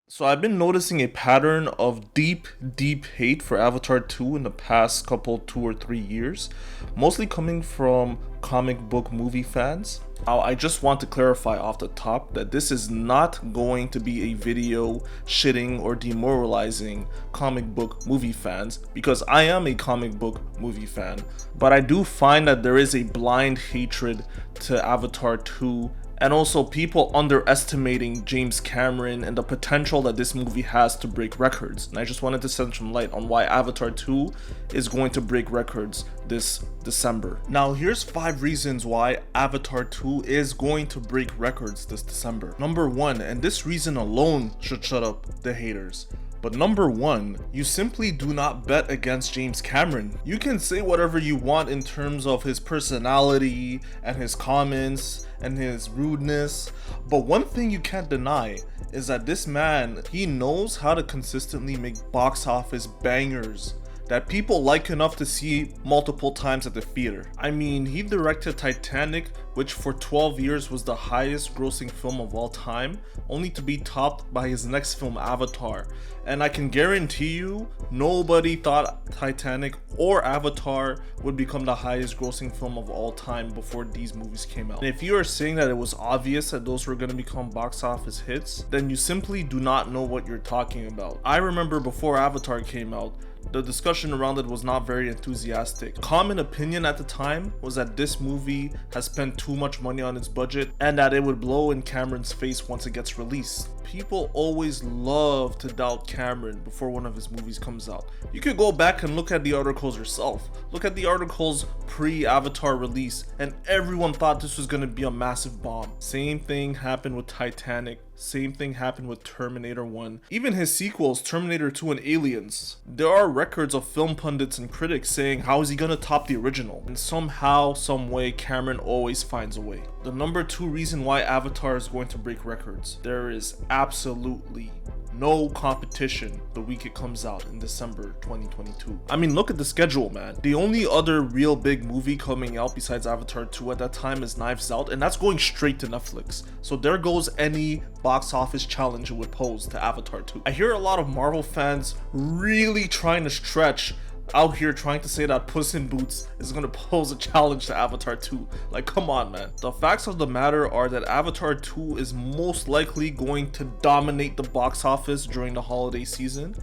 So I've been noticing a pattern of deep hate for Avatar 2 in the past couple 2 or 3 years, mostly coming from comic book movie fans. Now, I just want to clarify off the top that this is not going to be a video shitting or demoralizing comic book movie fans because I am a comic book movie fan. But I do find that there is a blind hatred to Avatar 2 and also people underestimating James Cameron and the potential that this movie has to break records. And I just wanted to shed some light on why Avatar 2 is going to break records this December. Now, here's 5 reasons why Avatar 2 is going to break records this December. Number 1, and this reason alone should shut up the haters. But number 1, you simply do not bet against James Cameron. You can say whatever you want in terms of his personality and his comments and his rudeness, but one thing you can't deny is that this man, he knows how to consistently make box office bangers that people like enough to see multiple times at the theater. I mean, he directed Titanic, which for 12 years was the highest grossing film of all time, only to be topped by his next film, Avatar. And I can guarantee you, nobody thought Titanic or Avatar would become the highest grossing film of all time before these movies came out. And if you are saying that it was obvious that those were going to become box office hits, then you simply do not know what you're talking about. I remember before Avatar came out, the discussion around it was not very enthusiastic. Common opinion at the time was that this movie has spent too much money on its budget and that it would blow in Cameron's face once it gets released. People always love to doubt Cameron before one of his movies comes out. You could go back and look at the articles yourself. Look at the articles pre-Avatar release, and everyone thought this was going to be a massive bomb. Same thing happened with Titanic. Same thing happened with Terminator 1. Even his sequels, Terminator 2 and Aliens. There are records of film pundits and critics saying, how is he gonna top the original? And somehow, some way, Cameron always finds a way. The number 2 reason why Avatar is going to break records. There is absolutely no competition the week it comes out in December 2022. I mean, look at the schedule, man. The only other real big movie coming out besides Avatar 2 at that time is Knives Out, and that's going straight to Netflix. So there goes any box office challenge it would pose to Avatar 2. I hear a lot of Marvel fans really trying to stretch out here trying to say that Puss in Boots is going to pose a challenge to Avatar 2. Like, come on, man. The facts of the matter are that Avatar 2 is most likely going to dominate the box office during the holiday season,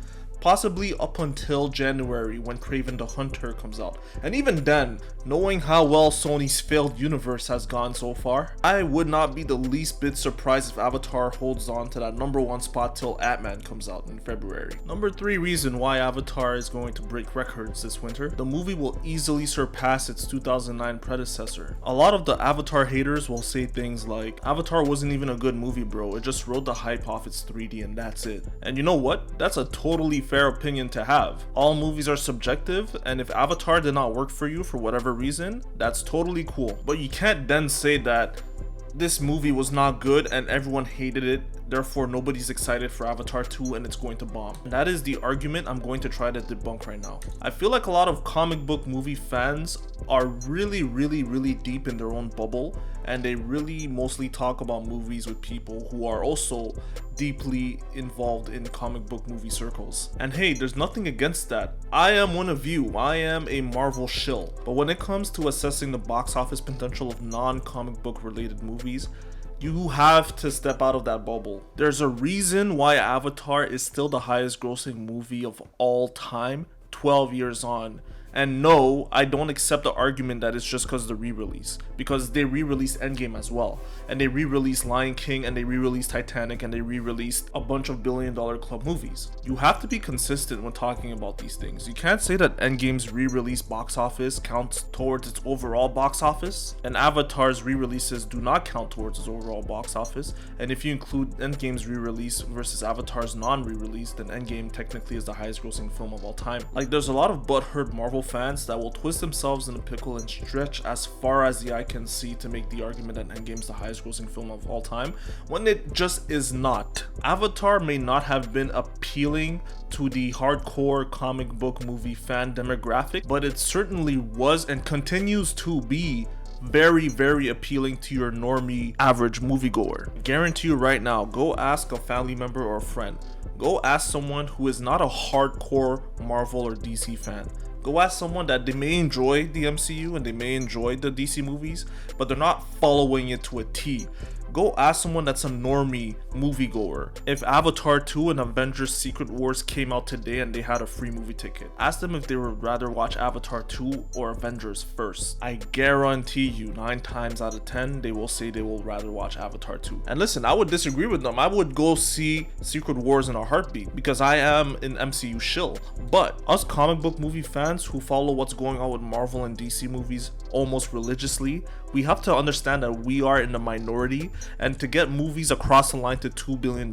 possibly up until January when Kraven the Hunter comes out. And even then, knowing how well Sony's failed universe has gone so far, I would not be the least bit surprised if Avatar holds on to that number 1 spot till Ant-Man comes out in February. Number 3 reason why Avatar is going to break records this winter, the movie will easily surpass its 2009 predecessor. A lot of the Avatar haters will say things like, Avatar wasn't even a good movie, bro, it just rode the hype off its 3D and that's it. And you know what? That's a totally fair opinion to have. All movies are subjective, and if Avatar did not work for you for whatever reason, that's totally cool. But you can't then say that this movie was not good and everyone hated it, therefore nobody's excited for Avatar 2 and it's going to bomb. And that is the argument I'm going to try to debunk right now. I feel like a lot of comic book movie fans are really deep in their own bubble, and they really mostly talk about movies with people who are also deeply involved in comic book movie circles. And hey, there's nothing against that. I am one of you. I am a Marvel shill. But when it comes to assessing the box office potential of non-comic book related movies, you have to step out of that bubble. There's a reason why Avatar is still the highest grossing movie of all time, 12 years on. And no, I don't accept the argument that it's just because of the re-release, because they re-released Endgame as well, and they re-released Lion King, and they re-released Titanic, and they re-released a bunch of billion-dollar club movies. You have to be consistent when talking about these things. You can't say that Endgame's re-release box office counts towards its overall box office, and Avatar's re-releases do not count towards its overall box office, and if you include Endgame's re-release versus Avatar's non-re-release, then Endgame technically is the highest grossing film of all time. Like, there's a lot of butthurt Marvel fans that will twist themselves in a pickle and stretch as far as the eye can see to make the argument that Endgame's the highest grossing film of all time, when it just is not. Avatar may not have been appealing to the hardcore comic book movie fan demographic, but it certainly was and continues to be very, very appealing to your normie average moviegoer. Guarantee you right now, go ask a family member or a friend. Go ask someone who is not a hardcore Marvel or DC fan. Go ask someone that they may enjoy the MCU and they may enjoy the DC movies, but they're not following it to a T. Go ask someone that's a normie moviegoer. If Avatar 2 and Avengers Secret Wars came out today and they had a free movie ticket, ask them if they would rather watch Avatar 2 or Avengers first. I guarantee you 9 times out of 10 they will say they will rather watch Avatar 2. And listen, I would disagree with them. I would go see Secret Wars in a heartbeat because I am an MCU shill. But us comic book movie fans who follow what's going on with Marvel and DC movies almost religiously, we have to understand that we are in the minority, and to get movies across the line to $2 billion,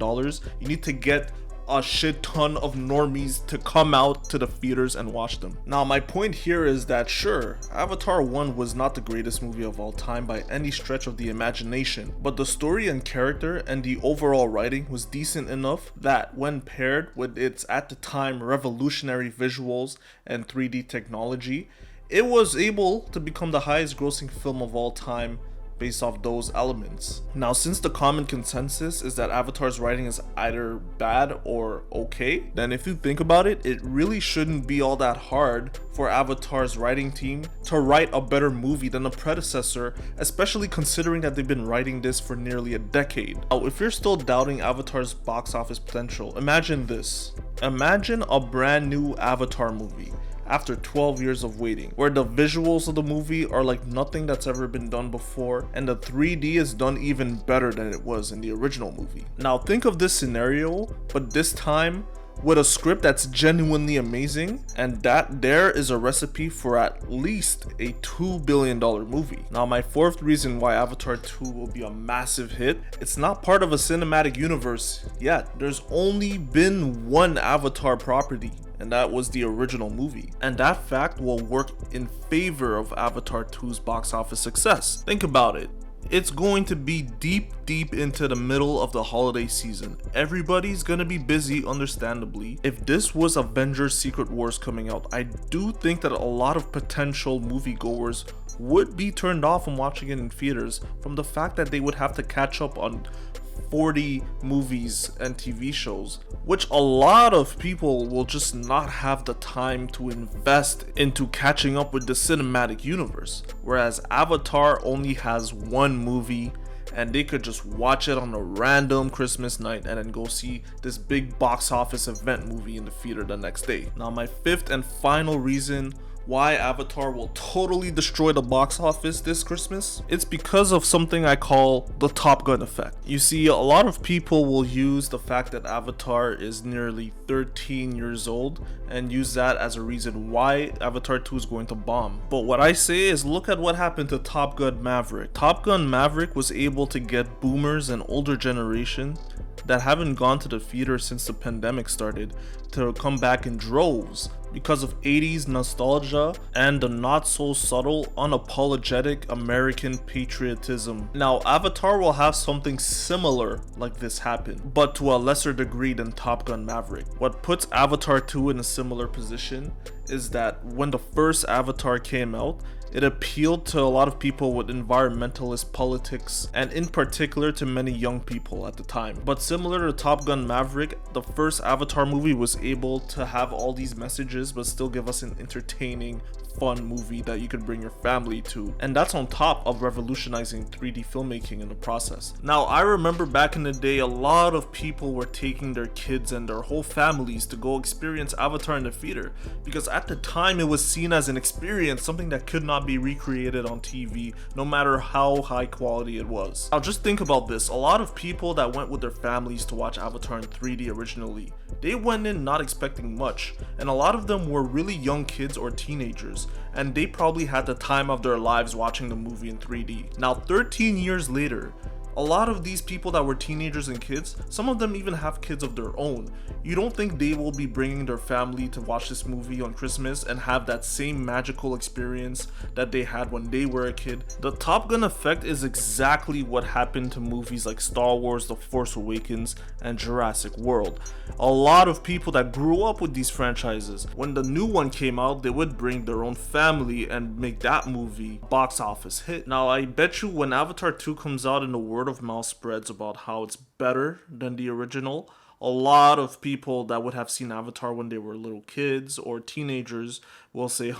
you need to get a shit ton of normies to come out to the theaters and watch them. Now, my point here is that sure, Avatar 1 was not the greatest movie of all time by any stretch of the imagination, but the story and character and the overall writing was decent enough that when paired with its at the time revolutionary visuals and 3D technology, it was able to become the highest grossing film of all time based off those elements. Now, since the common consensus is that Avatar's writing is either bad or okay, then if you think about it, it really shouldn't be all that hard for Avatar's writing team to write a better movie than the predecessor, especially considering that they've been writing this for nearly a decade. Now, if you're still doubting Avatar's box office potential, imagine this. Imagine a brand new Avatar movie after 12 years of waiting, where the visuals of the movie are like nothing that's ever been done before, and the 3D is done even better than it was in the original movie. Now think of this scenario, but this time with a script that's genuinely amazing, and that there is a recipe for at least a $2 billion movie. Now, my fourth reason why Avatar 2 will be a massive hit, it's not part of a cinematic universe yet. There's only been one Avatar property, and that was the original movie. And that fact will work in favor of Avatar 2's box office success. Think about it. It's going to be deep into the middle of the holiday season. Everybody's gonna be busy, understandably. If this was Avengers Secret Wars coming out, I do think that a lot of potential moviegoers would be turned off from watching it in theaters from the fact that they would have to catch up on 40 movies and TV shows, which a lot of people will just not have the time to invest into catching up with the cinematic universe, whereas Avatar only has one movie and they could just watch it on a random Christmas night and then go see this big box office event movie in the theater the next day. Now, my fifth and final reason why Avatar will totally destroy the box office this Christmas, it's because of something I call the Top Gun effect. You see, a lot of people will use the fact that Avatar is nearly 13 years old and use that as a reason why Avatar 2 is going to bomb. But what I say is, look at what happened to Top Gun Maverick. Top Gun Maverick was able to get boomers and older generation that haven't gone to the theater since the pandemic started to come back in droves because of 80s nostalgia and the not so subtle, unapologetic American patriotism. Now, Avatar will have something similar like this happen, but to a lesser degree than Top Gun Maverick. What puts Avatar 2 in a similar position is that when the first Avatar came out, it appealed to a lot of people with environmentalist politics, and in particular to many young people at the time. But similar to Top Gun Maverick, the first Avatar movie was able to have all these messages but still give us an entertaining, fun movie that you could bring your family to, and that's on top of revolutionizing 3D filmmaking in the process. Now, I remember back in the day, a lot of people were taking their kids and their whole families to go experience Avatar in the theater, because at the time it was seen as an experience, something that could not be recreated on TV, no matter how high quality it was. Now, just think about this. A lot of people that went with their families to watch Avatar in 3D originally, they went in not expecting much, and a lot of them were really young kids or teenagers, and they probably had the time of their lives watching the movie in 3D. Now, 13 years later, A lot of these people that were teenagers and kids, some of them even have kids of their own. You don't think they will be bringing their family to watch this movie on Christmas and have that same magical experience that they had when they were a kid? The Top Gun effect is exactly what happened to movies like Star Wars, The Force Awakens, and Jurassic World. A lot of people that grew up with these franchises, when the new one came out, they would bring their own family and make that movie box office hit. Now, I bet you when Avatar 2 comes out and the word of mouth spreads about how it's better than the original, a lot of people that would have seen Avatar when they were little kids or teenagers will say,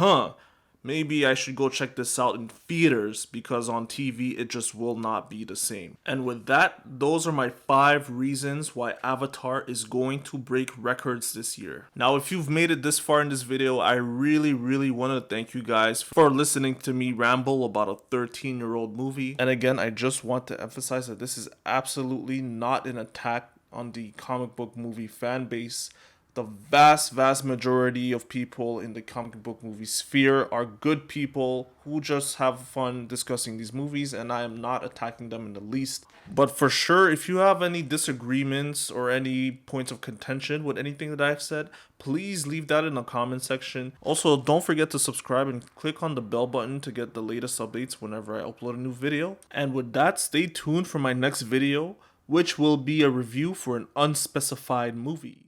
maybe I should go check this out in theaters because on TV it just will not be the same. And with that, those are my 5 reasons why Avatar is going to break records this year. Now, if you've made it this far in this video, I really want to thank you guys for listening to me ramble about a 13-year-old movie. And again, I just want to emphasize that this is absolutely not an attack on the comic book movie fan base. The vast majority of people in the comic book movie sphere are good people who just have fun discussing these movies, and I am not attacking them in the least. But for sure, if you have any disagreements or any points of contention with anything that I've said, please leave that in the comment section. Also, don't forget to subscribe and click on the bell button to get the latest updates whenever I upload a new video. And with that, stay tuned for my next video, which will be a review for an unspecified movie.